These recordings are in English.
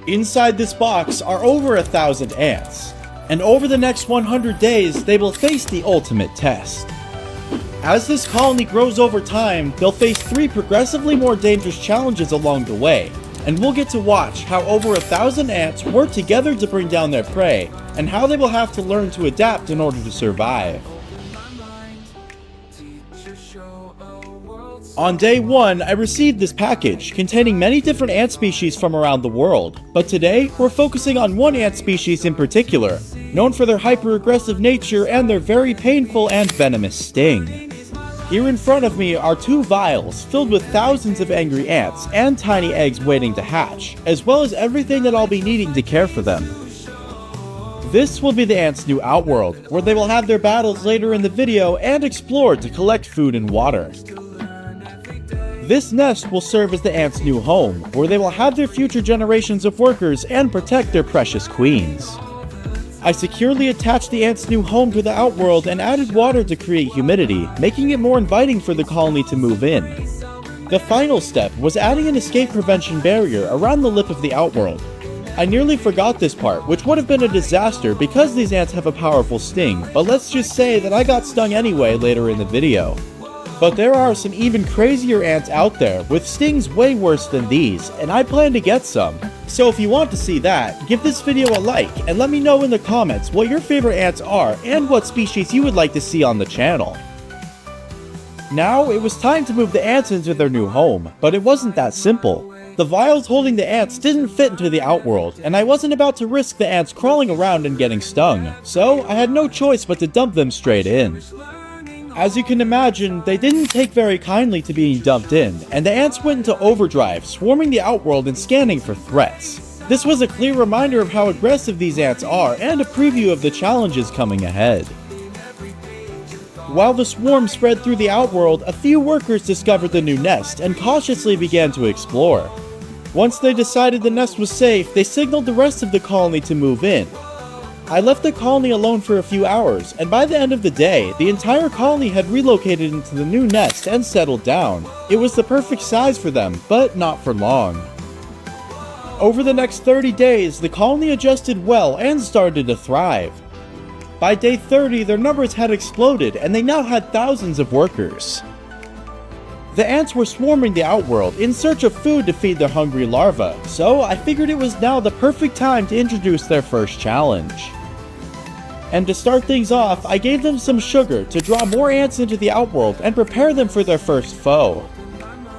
Inside this box are over 1,000 ants, and over the next 100 days, they will face the ultimate test. As this colony grows over time, they'll face 3 progressively more dangerous challenges along the way, and we'll get to watch how over 1,000 ants work together to bring down their prey, and how they will have to learn to adapt in order to survive. On day 1, I received this package containing many different ant species from around the world, but today we're focusing on one ant species in particular, known for their hyper-aggressive nature and their very painful and venomous sting. Here in front of me are 2 vials filled with thousands of angry ants and tiny eggs waiting to hatch, as well as everything that I'll be needing to care for them. This will be the ants' new outworld, where they will have their battles later in the video and explore to collect food and water. This nest will serve as the ants' new home, where they will have their future generations of workers and protect their precious queens. I securely attached the ants' new home to the outworld and added water to create humidity, making it more inviting for the colony to move in. The final step was adding an escape prevention barrier around the lip of the outworld. I nearly forgot this part, which would have been a disaster because these ants have a powerful sting, but let's just say that I got stung anyway later in the video. But there are some even crazier ants out there with stings way worse than these, and I plan to get some. So if you want to see that, give this video a like and let me know in the comments what your favorite ants are and what species you would like to see on the channel. Now it was time to move the ants into their new home, but it wasn't that simple. The vials holding the ants didn't fit into the outworld, and I wasn't about to risk the ants crawling around and getting stung, so I had no choice but to dump them straight in. As you can imagine, they didn't take very kindly to being dumped in, and the ants went into overdrive, swarming the outworld and scanning for threats. This was a clear reminder of how aggressive these ants are, and a preview of the challenges coming ahead. While the swarm spread through the outworld, a few workers discovered the new nest and cautiously began to explore. Once they decided the nest was safe, they signaled the rest of the colony to move in. I left the colony alone for a few hours, and by the end of the day, the entire colony had relocated into the new nest and settled down. It was the perfect size for them, but not for long. Over the next 30 days, the colony adjusted well and started to thrive. By day 30, their numbers had exploded, and they now had thousands of workers. The ants were swarming the outworld in search of food to feed their hungry larvae, so I figured it was now the perfect time to introduce their first challenge. And to start things off, I gave them some sugar to draw more ants into the outworld and prepare them for their first foe.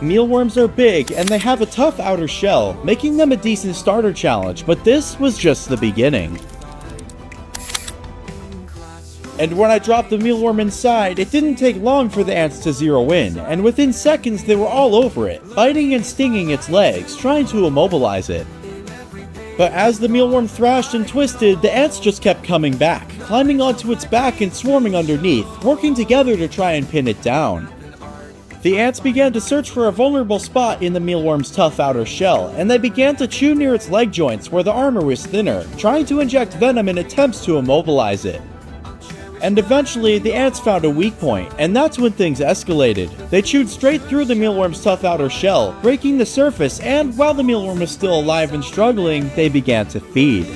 Mealworms are big and they have a tough outer shell, making them a decent starter challenge, but this was just the beginning. And when I dropped the mealworm inside, it didn't take long for the ants to zero in, and within seconds they were all over it, biting and stinging its legs, trying to immobilize it. But as the mealworm thrashed and twisted, the ants just kept coming back, climbing onto its back and swarming underneath, working together to try and pin it down. The ants began to search for a vulnerable spot in the mealworm's tough outer shell, and they began to chew near its leg joints where the armor was thinner, trying to inject venom in attempts to immobilize it. And eventually, the ants found a weak point, and that's when things escalated. They chewed straight through the mealworm's tough outer shell, breaking the surface, and while the mealworm was still alive and struggling, they began to feed.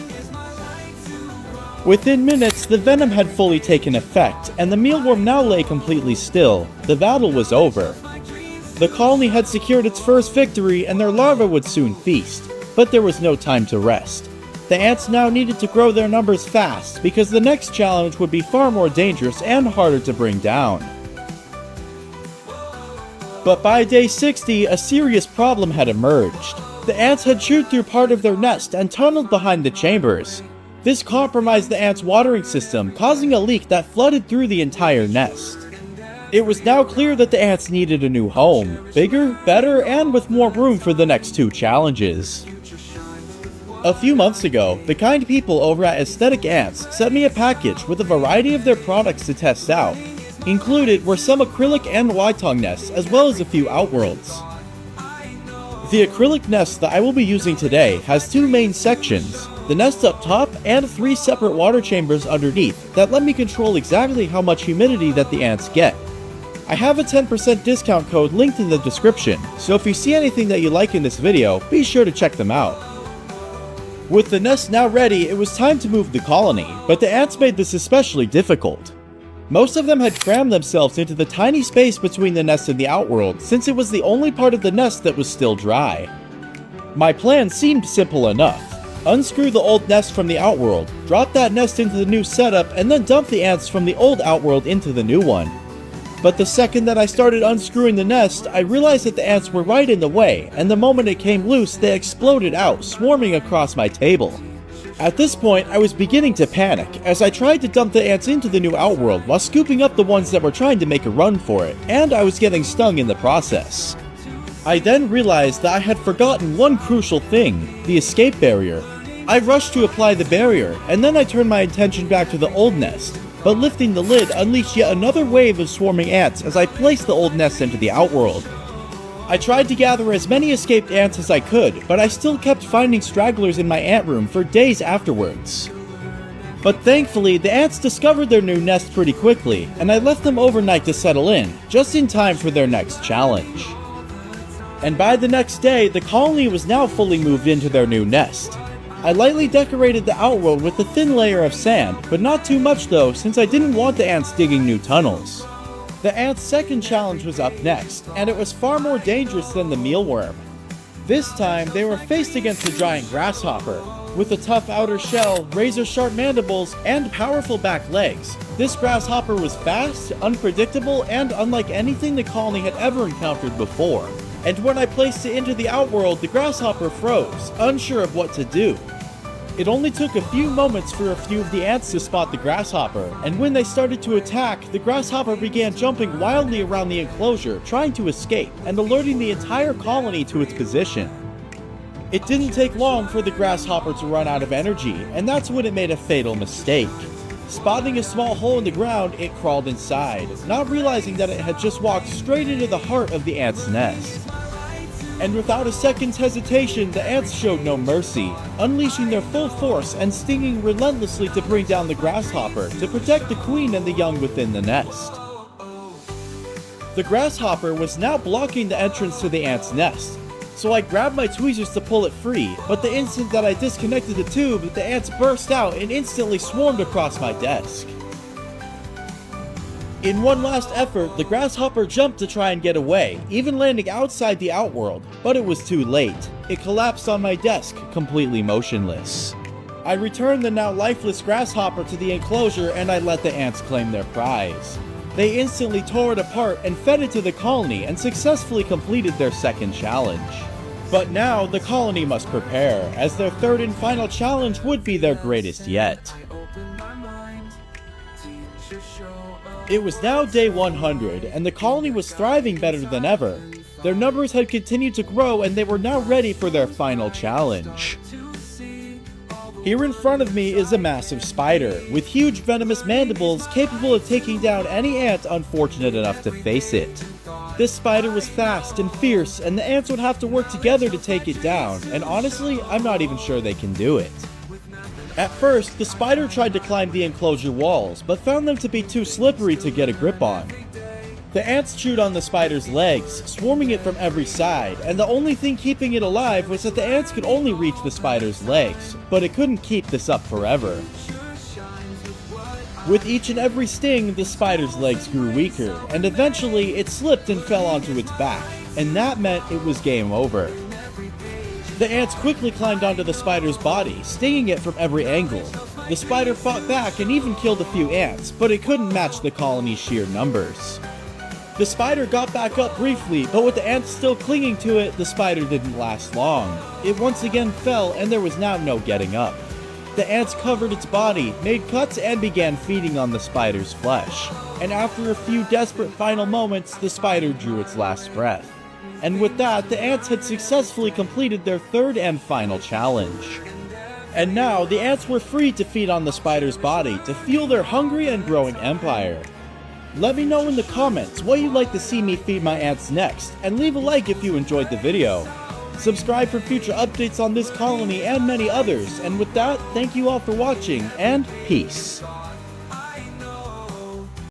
Within minutes, the venom had fully taken effect, and the mealworm now lay completely still. The battle was over. The colony had secured its first victory, and their larvae would soon feast. But there was no time to rest. The ants now needed to grow their numbers fast, because the next challenge would be far more dangerous and harder to bring down. But by day 60, a serious problem had emerged. The ants had chewed through part of their nest and tunneled behind the chambers. This compromised the ants' watering system, causing a leak that flooded through the entire nest. It was now clear that the ants needed a new home, bigger, better, and with more room for the next 2 challenges. A few months ago, the kind people over at Aesthetic Ants sent me a package with a variety of their products to test out. Included were some acrylic and wide-tongue nests, as well as a few outworlds. The acrylic nest that I will be using today has 2 main sections, the nest up top and 3 separate water chambers underneath that let me control exactly how much humidity that the ants get. I have a 10% discount code linked in the description, so if you see anything that you like in this video, be sure to check them out. With the nest now ready, it was time to move the colony, but the ants made this especially difficult. Most of them had crammed themselves into the tiny space between the nest and the outworld, since it was the only part of the nest that was still dry. My plan seemed simple enough. Unscrew the old nest from the outworld, drop that nest into the new setup, and then dump the ants from the old outworld into the new one. But the second that I started unscrewing the nest, I realized that the ants were right in the way, and the moment it came loose, they exploded out, swarming across my table. At this point, I was beginning to panic, as I tried to dump the ants into the new outworld while scooping up the ones that were trying to make a run for it, and I was getting stung in the process. I then realized that I had forgotten one crucial thing, the escape barrier. I rushed to apply the barrier, and then I turned my attention back to the old nest. But lifting the lid unleashed yet another wave of swarming ants as I placed the old nest into the outworld. I tried to gather as many escaped ants as I could, but I still kept finding stragglers in my ant room for days afterwards. But thankfully, the ants discovered their new nest pretty quickly, and I left them overnight to settle in, just in time for their next challenge. And by the next day, the colony was now fully moved into their new nest. I lightly decorated the outworld with a thin layer of sand, but not too much though, since I didn't want the ants digging new tunnels. The ants' second challenge was up next, and it was far more dangerous than the mealworm. This time, they were faced against a giant grasshopper. With a tough outer shell, razor-sharp mandibles, and powerful back legs, this grasshopper was fast, unpredictable, and unlike anything the colony had ever encountered before. And when I placed it into the outworld, the grasshopper froze, unsure of what to do. It only took a few moments for a few of the ants to spot the grasshopper, and when they started to attack, the grasshopper began jumping wildly around the enclosure, trying to escape, and alerting the entire colony to its position. It didn't take long for the grasshopper to run out of energy, and that's when it made a fatal mistake. Spotting a small hole in the ground, it crawled inside, not realizing that it had just walked straight into the heart of the ant's nest. And without a second's hesitation, the ants showed no mercy, unleashing their full force and stinging relentlessly to bring down the grasshopper to protect the queen and the young within the nest. The grasshopper was now blocking the entrance to the ant's nest, so I grabbed my tweezers to pull it free, but the instant that I disconnected the tube, the ants burst out and instantly swarmed across my desk. In one last effort, the grasshopper jumped to try and get away, even landing outside the outworld, but it was too late. It collapsed on my desk, completely motionless. I returned the now lifeless grasshopper to the enclosure and I let the ants claim their prize. They instantly tore it apart and fed it to the colony and successfully completed their second challenge. But now, the colony must prepare, as their third and final challenge would be their greatest yet. It was now day 100, and the colony was thriving better than ever. Their numbers had continued to grow, and they were now ready for their final challenge. Here in front of me is a massive spider, with huge venomous mandibles capable of taking down any ant unfortunate enough to face it. This spider was fast and fierce, and the ants would have to work together to take it down, and honestly, I'm not even sure they can do it. At first, the spider tried to climb the enclosure walls, but found them to be too slippery to get a grip on. The ants chewed on the spider's legs, swarming it from every side, and the only thing keeping it alive was that the ants could only reach the spider's legs, but it couldn't keep this up forever. With each and every sting, the spider's legs grew weaker, and eventually it slipped and fell onto its back, and that meant it was game over. The ants quickly climbed onto the spider's body, stinging it from every angle. The spider fought back and even killed a few ants, but it couldn't match the colony's sheer numbers. The spider got back up briefly, but with the ants still clinging to it, the spider didn't last long. It once again fell, and there was now no getting up. The ants covered its body, made cuts, and began feeding on the spider's flesh. And after a few desperate final moments, the spider drew its last breath. And with that, the ants had successfully completed their third and final challenge. And now, the ants were free to feed on the spider's body to fuel their hungry and growing empire. Let me know in the comments what you'd like to see me feed my ants next, and leave a like if you enjoyed the video. Subscribe for future updates on this colony and many others, and with that, thank you all for watching, and peace.